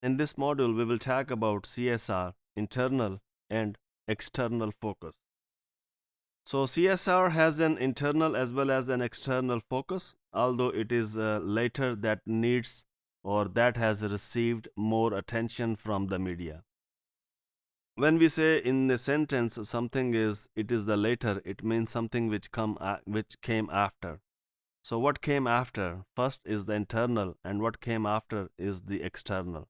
In this module, we will talk about CSR, internal and external focus. So, CSR has an internal as well as an external focus, although it is later that needs or that has received more attention from the media. When we say in a sentence something is it is the later, it means something which came after. So what came after? First is the internal, and what came after is the external.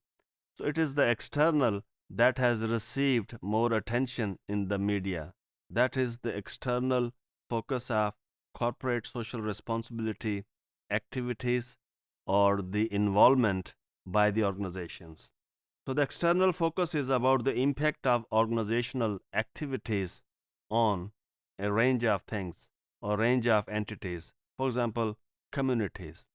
So it is the external that has received more attention in the media. That is the external focus of corporate social responsibility activities or the involvement by the organizations. So the external focus is about the impact of organizational activities on a range of things or range of entities. For example, communities.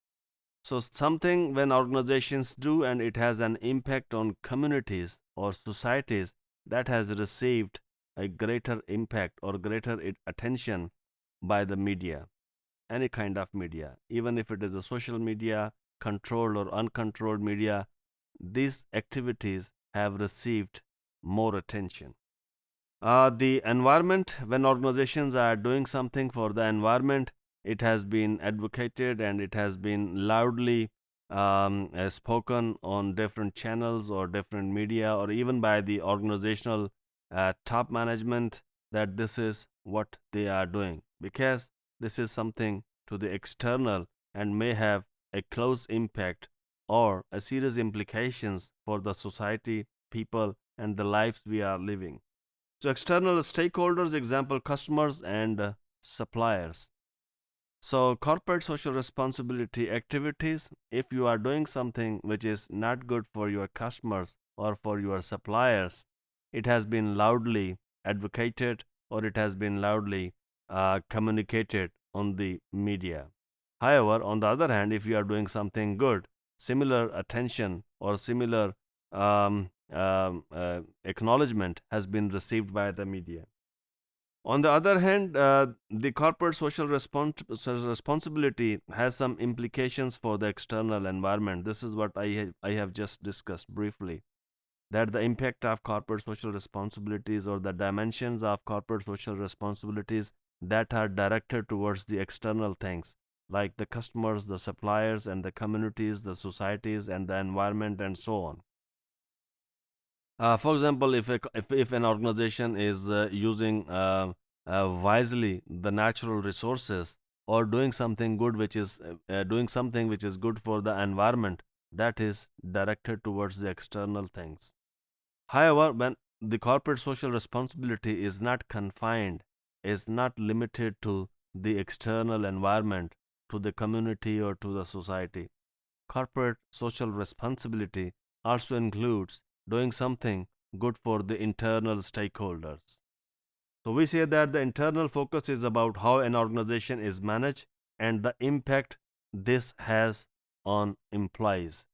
So something when organizations do and it has an impact on communities or societies that has received a greater impact or greater attention by the media, any kind of media, even if it is a social media, controlled or uncontrolled media, these activities have received more attention. The environment, when organizations are doing something for the environment, it has been advocated and it has been loudly spoken on different channels or different media or even by the organizational top management that this is what they are doing because this is something to the external and may have a close impact or a serious implications for the society, people, and the lives we are living. So, external stakeholders, example, customers and suppliers. So, corporate social responsibility activities, if you are doing something which is not good for your customers or for your suppliers, it has been loudly advocated or it has been loudly communicated on the media. However, on the other hand, if you are doing something good, similar attention or similar acknowledgement has been received by the media. On the other hand, the corporate social responsibility has some implications for the external environment. This is what I have just discussed briefly. That the impact of corporate social responsibilities or the dimensions of corporate social responsibilities that are directed towards the external things, like the customers, the suppliers, and the communities, the societies, and the environment, and so on. For example, if an organization is using wisely the natural resources or doing something good doing something which is good for the environment, that is directed towards the external things. However, when the corporate social responsibility is not confined, is not limited to the external environment, to the community or to the society. Corporate social responsibility also includes doing something good for the internal stakeholders. So we say that the internal focus is about how an organization is managed and the impact this has on employees.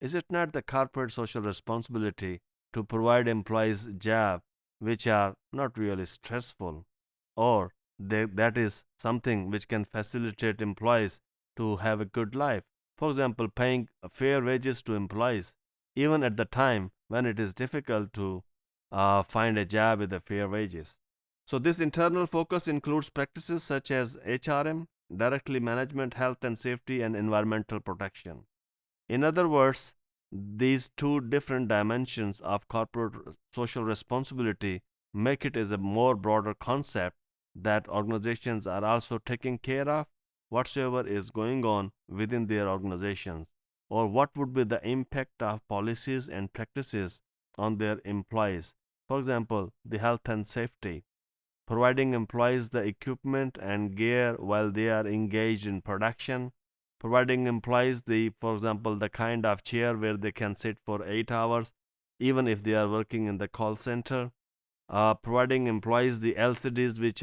Is it not the corporate social responsibility to provide employees jobs which are not really stressful or that is something which can facilitate employees to have a good life? For example, paying fair wages to employees, even at the time when it is difficult to find a job with the fair wages. So, this internal focus includes practices such as HRM, directly management, health and safety, and environmental protection. In other words, these two different dimensions of corporate social responsibility make it as a more broader concept that organizations are also taking care of whatsoever is going on within their organizations or what would be the impact of policies and practices on their employees. For example, the health and safety, providing employees the equipment and gear while they are engaged in production, providing employees for example, the kind of chair where they can sit for 8 hours, even if they are working in the call center, providing employees the LCDs which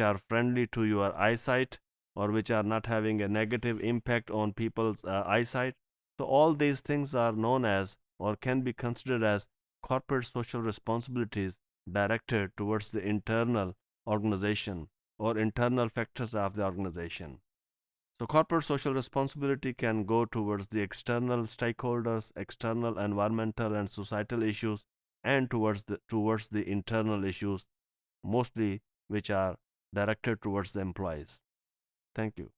are friendly to your eyesight or which are not having a negative impact on people's eyesight. So all these things are known as or can be considered as corporate social responsibilities directed towards the internal organization or internal factors of the organization. So corporate social responsibility can go towards the external stakeholders, external environmental and societal issues, and towards the internal issues, mostly which are directed towards the employees. Thank you.